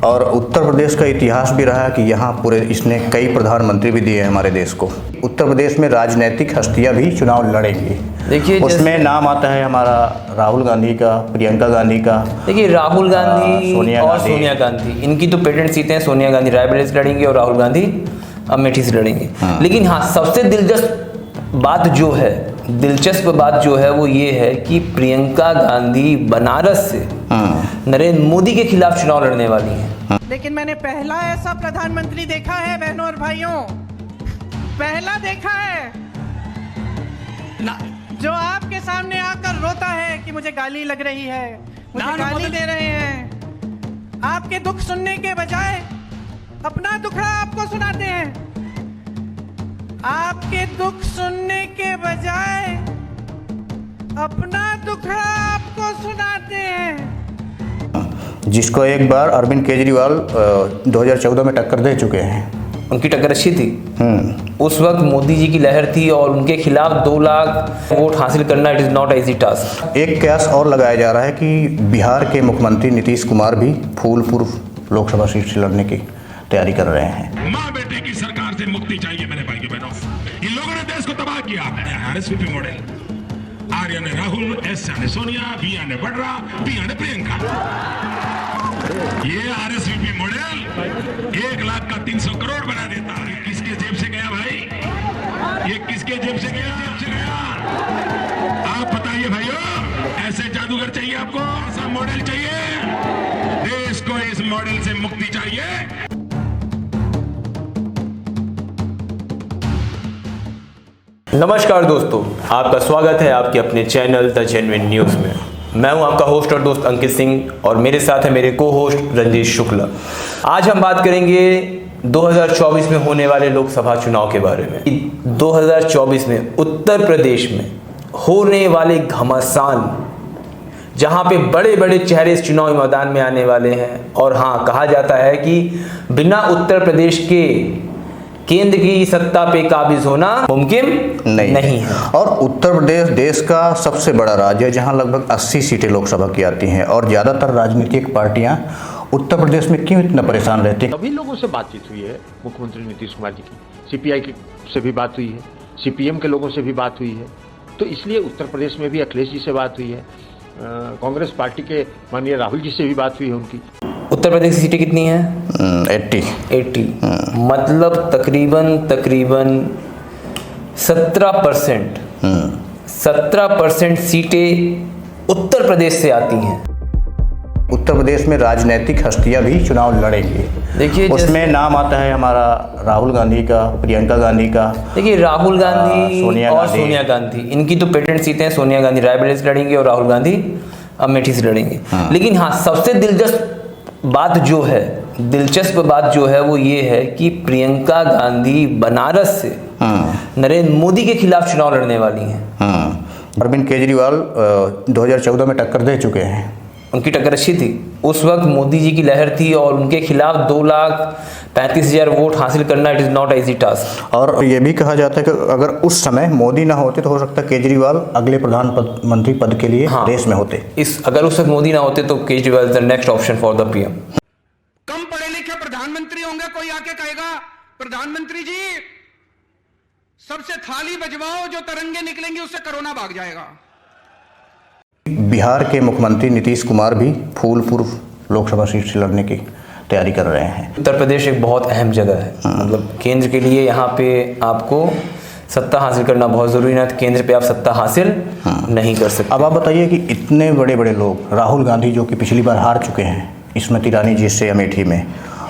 और उत्तर प्रदेश का इतिहास भी रहा कि यहाँ पूरे इसने कई प्रधानमंत्री भी दिए हैं हमारे देश को। उत्तर प्रदेश में राजनीतिक हस्तियाँ भी चुनाव लड़ेंगी। देखिए उसमें नाम आता है हमारा राहुल गांधी का, प्रियंका गांधी का। देखिए राहुल गांधी और सोनिया गांधी, इनकी तो पेटेंट सीटें हैं। सोनिया गांधी रायबरेली से लड़ेंगी और राहुल गांधी अमेठी से लड़ेंगे। लेकिन हाँ, सबसे दिलचस्प बात जो है वो ये है कि प्रियंका गांधी बनारस से नरेंद्र मोदी के खिलाफ चुनाव लड़ने वाली हैं। लेकिन मैंने पहला ऐसा प्रधानमंत्री देखा है बहनों और भाइयों, पहला देखा है ना, जो आपके सामने आकर रोता है कि मुझे गाली लग रही है, मुझे गाली दे रहे हैं। आपके दुख सुनने के बजाय अपना दुखड़ा आपको सुनाते हैं। आपके दुख सुनने के बजाय अपना दुखड़ा आपको सुनाते हैं। जिसको एक बार अरविंद केजरीवाल 2014 में टक्कर दे चुके हैं। उनकी टक्कर अच्छी थी। उस वक्त मोदी जी की लहर थी और उनके खिलाफ 2 लाख वोट हासिल करना it is not easy task. एक कयास और लगाया जा रहा है कि बिहार के मुख्यमंत्री नीतीश कुमार भी फूलपुर लोकसभा सीट से लड़ने की तैयारी कर रहे हैं। माँ बेटे की सरकार से मुक्ति चाहिए मेरे भाई बहनों। इन लोगों ने देश को तबाह किया। आरएसवीपी मॉडल, आर्या ने राहुल, एस ने सोनिया, बीया ने बडरा, पिया ने प्रियंका। ये आरएसवीपी मॉडल 1 लाख का 300 करोड़ बना देता है। किसके जेब से गया भाई? ये किसके जेब से गया? आप बताइए भाइयों, ऐसे जादूगर चाहिए आपको? ऐसा मॉडल चाहिए? देश को इस मॉडल से मुक्ति चाहिए। नमस्कार दोस्तों, आपका स्वागत है आपके अपने चैनल द जेन्युइन न्यूज़ में। मैं हूं आपका होस्ट और दोस्त अंकित सिंह और मेरे साथ है मेरे को होस्ट रंजीश शुक्ला। आज हम बात करेंगे 2024 में होने वाले लोकसभा चुनाव के बारे में। 2024 में उत्तर प्रदेश में होने वाले घमासान, जहां पे बड़े बड़े चेहरे इस चुनावी मैदान में आने वाले हैं। और हाँ, कहा जाता है कि बिना उत्तर प्रदेश के केंद्र की सत्ता पे काबिज होना मुमकिन नहीं है। और उत्तर प्रदेश देश का सबसे बड़ा राज्य है जहां लगभग 80 सीटें लोकसभा की आती हैं। और ज़्यादातर राजनीतिक पार्टियां उत्तर प्रदेश में क्यों इतना परेशान रहती हैं? सभी लोगों से बातचीत हुई है मुख्यमंत्री नीतीश कुमार जी की, सीपीआई से भी बात हुई है, सीपीएम के लोगों से भी बात हुई है। तो इसलिए उत्तर प्रदेश में भी अखिलेश जी से बात हुई है, कांग्रेस पार्टी के माननीय राहुल जी से भी बात हुई है उनकी। उत्तर प्रदेश की सीटें कितनी हैं? 80। मतलब तकरीबन 17% सीटें उत्तर प्रदेश से आती हैं। उत्तर प्रदेश में राजनीतिक हस्तियां भी चुनाव लड़ेंगी। देखिए उसमें नाम आता है हमारा राहुल गांधी का, प्रियंका गांधी का। देखिए राहुल गांधी और सोनिया गांधी, इनकी तो पेटेंट सीटें हैं। सोनिया गांधी रायबरेली से लड़ेंगी और राहुल गांधी अमेठी से लड़ेंगे। लेकिन हाँ, सबसे दिलचस्प बात जो है वो ये है कि प्रियंका गांधी बनारस से नरेंद्र मोदी के खिलाफ चुनाव लड़ने वाली हैं। अरविंद केजरीवाल 2014 में टक्कर दे चुके हैं। उनकी टक्कर अच्छी थी। उस वक्त मोदी जी की लहर थी और उनके खिलाफ 2,35,000 वोट हासिल करना it is not easy task. और ये भी कहा जाता है कि अगर उस समय मोदी ना होते तो हो सकता है केजरीवाल अगले प्रधानमंत्री पद के लिए रेस में होते। अगर उस वक्त मोदी ना होते तो Kejriwal is the next option for the PM. कम पढ़े लिखे प्रधानमंत्री होंगे, कोई आके कहेगा प्रधानमंत्री जी सबसे थाली बजवाओ, जो तरंगे निकलेंगी उससे कोरोना भाग जाएगा। बिहार के मुख्यमंत्री नीतीश कुमार भी फूलपुर लोकसभा सीट से लड़ने की तैयारी कर रहे हैं। उत्तर प्रदेश एक बहुत अहम जगह है। मतलब केंद्र के लिए यहाँ पे आपको सत्ता हासिल करना बहुत ज़रूरी है। तो केंद्र पे आप सत्ता हासिल नहीं कर सकते। अब आप बताइए कि इतने बड़े बड़े लोग, राहुल गांधी जो कि पिछली बार हार चुके हैं स्मृति ईरानी जी से अमेठी में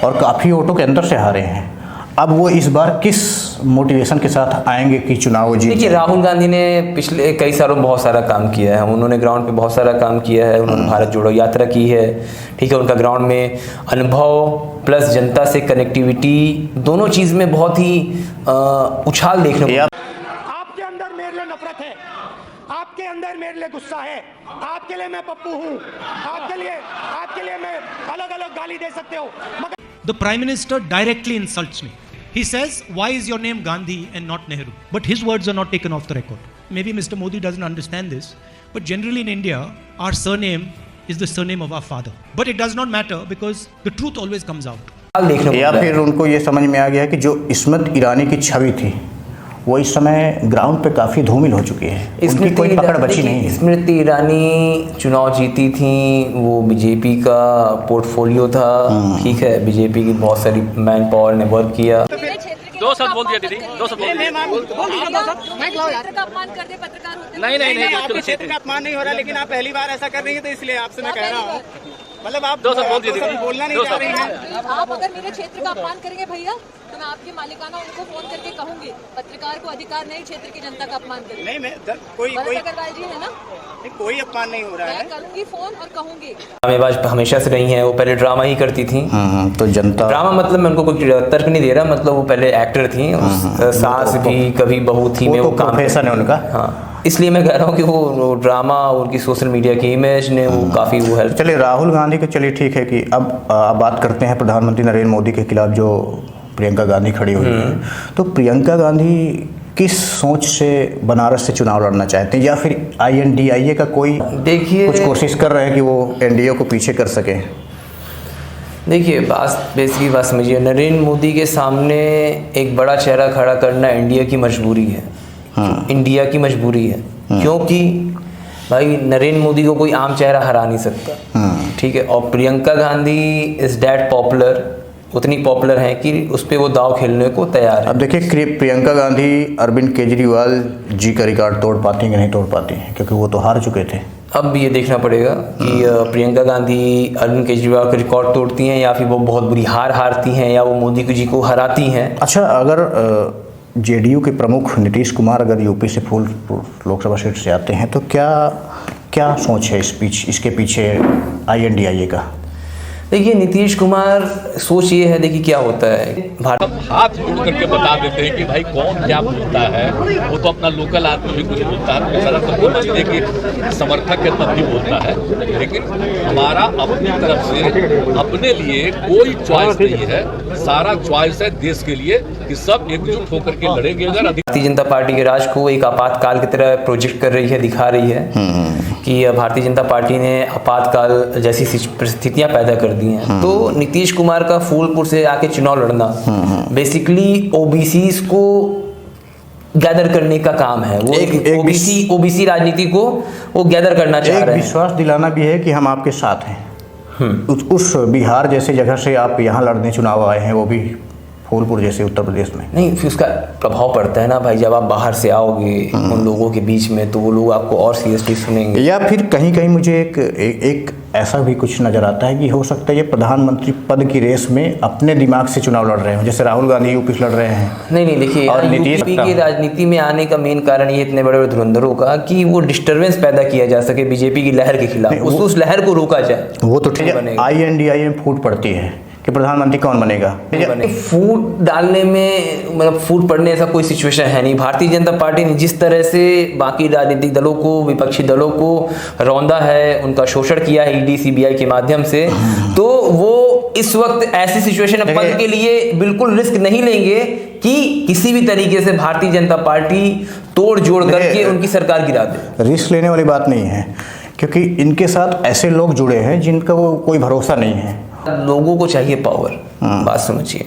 और काफ़ी वोटों के अंदर से हारे हैं, अब वो इस बार किस मोटिवेशन के साथ आएंगे कि चुनाव जीत? देखिए राहुल गांधी ने पिछले कई सालों में बहुत सारा काम किया है। उन्होंने ग्राउंड पे बहुत सारा काम किया है। उन्होंने भारत जोड़ो यात्रा की है, ठीक है। उनका ग्राउंड में अनुभव प्लस जनता से कनेक्टिविटी, दोनों चीज़ में बहुत ही उछाल देखने को। आपके अंदर मेरे लिए नफरत है, आपके अंदर मेरे लिए गुस्सा है, आपके लिए मैं पप्पू हूँ, आपके लिए मैं अलग अलग गाली दे सकते हो, मगर The Prime Minister directly insults me. He says, why is your name Gandhi and not Nehru? But his words are not taken off the record. Maybe Mr. Modi doesn't understand this, but generally in India, our surname is the surname of our father. But it does not matter because the truth always comes out. देखने को या मिला है। फिर उनको ये समझ में आ गया कि जो इस्मत ईरानी की छवि थी वो इस समय ग्राउंड पे काफ़ी धूमिल हो चुकी है, उनकी कोई पकड़ बची नहीं है। स्मृति ईरानी चुनाव जीती थी, वो बीजेपी का पोर्टफोलियो था, ठीक है, बीजेपी की बहुत सारी मैन पावर ने वर्क किया। दो शब्द बोल दिया दीदी, दो शब्द बोल दिया। क्षेत्र का अपमान कर दे पत्रकार होते नहीं आपके क्षेत्र का अपमान नहीं हो रहा, लेकिन आप पहली बार ऐसा कर रही है, तो इसलिए आपसे मैं कह रहा हूँ, मतलब आप दो शब्द बोल दिया दीदी, बोलना नहीं दो चाह रही शब्द। हैं। आप अगर मेरे क्षेत्र का अपमान करेंगे भैया तो मैं आपके मालिकाना उनको फोन करके कहूंगी, पत्रकार को अधिकार नहीं क्षेत्र की जनता का अपमान करें। नहीं मैं कोई भरत अग्रवाल जी है ना, कोई अपमान नहीं हो रहा है। मैं करूंगी फोन और कहूंगी। ड्रामेबाज हमेशा से रही हैं, वो पहले ड्रामा ही करती थी। तो जनता ड्रामा मतलब मैं उनको कोई तर्क नहीं दे रहा, मतलब वो पहले एक्टर थी, सास भी कभी बहू थी में वो काम प्रोफेशन है उनका। हाँ, इसलिए मैं कह रहा हूँ कि वो ड्रामा, उनकी सोशल मीडिया की इमेज ने वो काफ़ी वो हेल्प। चलिए राहुल गांधी के, चलिए ठीक है कि अब बात करते हैं प्रधानमंत्री नरेंद्र मोदी के खिलाफ जो प्रियंका गांधी खड़ी हुई है। तो प्रियंका गांधी किस सोच से बनारस से चुनाव लड़ना चाहते हैं, या फिर INDIA का कोई देखिए कुछ कोशिश कर रहे हैं कि वो NDA को पीछे कर सकें? देखिए बेसिकली बात समझिए, नरेंद्र मोदी के सामने एक बड़ा चेहरा खड़ा करना इंडिया की मजबूरी है, इंडिया की मजबूरी है, क्योंकि भाई नरेंद्र मोदी को कोई आम चेहरा हरा नहीं सकता, ठीक है। और Priyanka Gandhi is that popular, उतनी पॉपुलर हैं कि उस पर वो दाव खेलने को तैयार है। अब देखिए प्रियंका गांधी अरविंद केजरीवाल जी का रिकॉर्ड तोड़ पाती हैं कि नहीं तोड़ पाती हैं, क्योंकि वो तो हार चुके थे। अब ये देखना पड़ेगा कि प्रियंका गांधी अरविंद केजरीवाल का रिकॉर्ड तोड़ती हैं या फिर वो बहुत बुरी हारती हैं या वो मोदी जी को हराती हैं। अच्छा, अगर JDU के प्रमुख नीतीश कुमार अगर यूपी से फूलपुर लोकसभा सीट से आते हैं तो क्या सोच है इसके पीछे INDIA का? देखिए नीतीश कुमार सोच ये है, देखिए क्या होता है, हाथ जोड़ करके बता देते हैं कि भाई कौन क्या बोलता है, वो तो अपना लोकल आदमी भी कुछ बोलता है, सारा तो बोलना चाहिए कि समर्थक है तब भी बोलता है, लेकिन हमारा अपनी तरफ से अपने लिए कोई चॉइस नहीं है, सारा चॉइस है देश के लिए कि सब एकजुट होकर के लड़ेंगे। अगर भारतीय जनता पार्टी के राज को एक आपातकाल की तरह प्रोजेक्ट कर रही है, दिखा रही है कि भारतीय जनता पार्टी ने आपातकाल जैसी परिस्थितियां पैदा कर दी हैं। तो नीतीश कुमार का फूलपुर से आके चुनाव लड़ना बेसिकली OBCs को गैदर करने का काम है, वो एक ओबीसी राजनीति को वो गैदर करना चाह रहे हैं। विश्वास दिलाना भी है कि हम आपके साथ हैं। उस बिहार जैसे जगह से आप यहाँ लड़ने चुनाव आए हैं, वो भी फूलपुर जैसे उत्तर प्रदेश में। नहीं, फिर उसका प्रभाव पड़ता है ना भाई, जब आप बाहर से आओगे उन लोगों के बीच में तो वो लोग आपको और सीरियसली सुनेंगे। या फिर कहीं कहीं मुझे एक ऐसा भी कुछ नज़र आता है कि हो सकता है ये प्रधानमंत्री पद की रेस में अपने दिमाग से चुनाव लड़ रहे हो, जैसे राहुल गांधी यूपी से लड़ रहे हैं। नहीं देखिए, और यूपी की राजनीति में आने का मेन कारण ये इतने बड़े बड़े धुरंधरों का कि वो डिस्टर्बेंस पैदा किया जा सके बीजेपी की लहर के खिलाफ, उस लहर को रोका जाए। वो तो ठीक है, INDIA में फूट पड़ती है कि प्रधानमंत्री कौन बनेगा। फूट डालने में मतलब फूट पड़ने ऐसा कोई सिचुएशन है नहीं। भारतीय जनता पार्टी ने जिस तरह से बाकी राजनीतिक दलों को, विपक्षी दलों को रौंदा है, उनका शोषण किया है ED CBI के माध्यम से, तो वो इस वक्त ऐसी सिचुएशन में पद के लिए बिल्कुल रिस्क नहीं लेंगे कि किसी भी तरीके से भारतीय जनता पार्टी तोड़ जोड़ करके उनकी सरकार गिरा दे। रिस्क लेने वाली बात नहीं है, क्योंकि इनके साथ ऐसे लोग जुड़े हैं जिनका वो कोई भरोसा नहीं है। लोगों को चाहिए पावर, बात समझिए।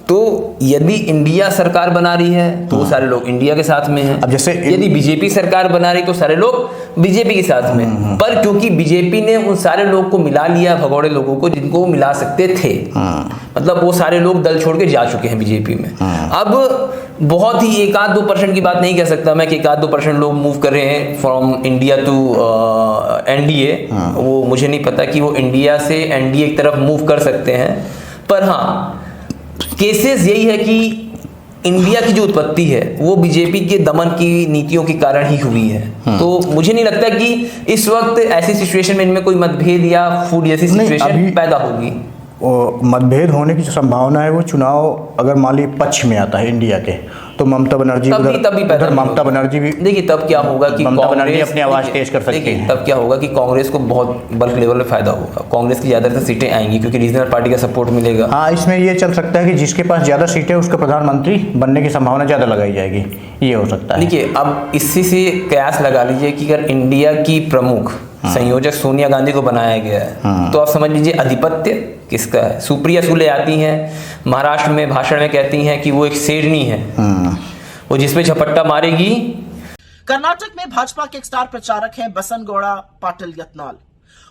तो यदि इंडिया सरकार बना रही है तो सारे लोग इंडिया के साथ में हैं। अब जैसे यदि बीजेपी सरकार बना रही तो सारे लोग बीजेपी के साथ में, पर क्योंकि बीजेपी ने उन सारे लोग को मिला लिया, भगोड़े लोगों को जिनको मिला सकते थे, मतलब वो सारे लोग दल छोड़ के जा चुके हैं बीजेपी में। अब बहुत ही 1-2% की बात नहीं कह सकता मैं कि 1-2% लोग मूव कर रहे हैं फ्रॉम इंडिया टू NDA, वो मुझे नहीं पता कि वो इंडिया से NDA की तरफ मूव कर सकते हैं, पर हाँ केसेस यही है कि इंडिया की जो उत्पत्ति है वो बीजेपी के दमन की नीतियों के कारण ही हुई है। तो मुझे नहीं लगता कि इस वक्त ऐसी सिचुएशन में इनमें कोई मतभेद या फूट जैसी सिचुएशन पैदा होगी। मतभेद होने की जो संभावना है वो चुनाव अगर मान ली पक्ष में आता है इंडिया के, तो ममता बनर्जी उधर ममता बनर्जी भी, देखिए तब क्या होगा कि ममता बनर्जी अपनी आवाज तेज कर सकती है। तब क्या होगा कि कांग्रेस को बहुत बल्क लेवल में फायदा होगा, कांग्रेस की ज्यादातर सीटें आएंगी क्योंकि रीजनल पार्टी का सपोर्ट मिलेगा। हाँ, इसमें ये चल सकता है कि जिसके पास ज्यादा सीटें उसका प्रधानमंत्री बनने की संभावना ज्यादा लगाई जाएगी, ये हो सकता है। देखिए अब इसी से कयास लगा लीजिए कि अगर इंडिया की प्रमुख संयोजक सोनिया गांधी को बनाया गया है, तो आप समझ लीजिए आधिपत्य किसका है। सुप्रिया सुले आती हैं महाराष्ट्र में, भाषण में कहती हैं कि वो एक शेरनी है, वो जिसपे झपट्टा मारेगी। कर्नाटक में भाजपा के एक स्टार प्रचारक हैं बसनगौड़ा पाटिल यत्नाल।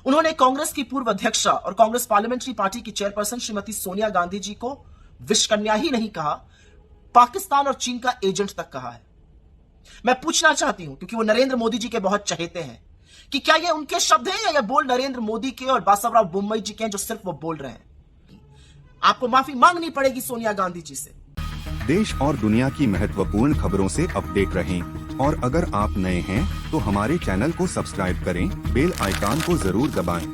उन्होंने कांग्रेस की पूर्व अध्यक्षा और कांग्रेस पार्लियामेंट्री पार्टी की चेयरपर्सन श्रीमती सोनिया गांधी जी को विश्वकन्या ही नहीं कहा, पाकिस्तान और चीन का एजेंट तक कहा है। मैं पूछना चाहती हूं, क्योंकि वो नरेंद्र मोदी जी के बहुत चहेते हैं, कि क्या ये उनके शब्द हैं या ये बोल नरेंद्र मोदी के और बासवराव बोम्मई जी के हैं, जो सिर्फ वो बोल रहे हैं। आपको माफी मांगनी पड़ेगी सोनिया गांधी जी से। देश और दुनिया की महत्वपूर्ण खबरों से अपडेट रहें, और अगर आप नए हैं तो हमारे चैनल को सब्सक्राइब करें, बेल आइकन को जरूर दबाएं।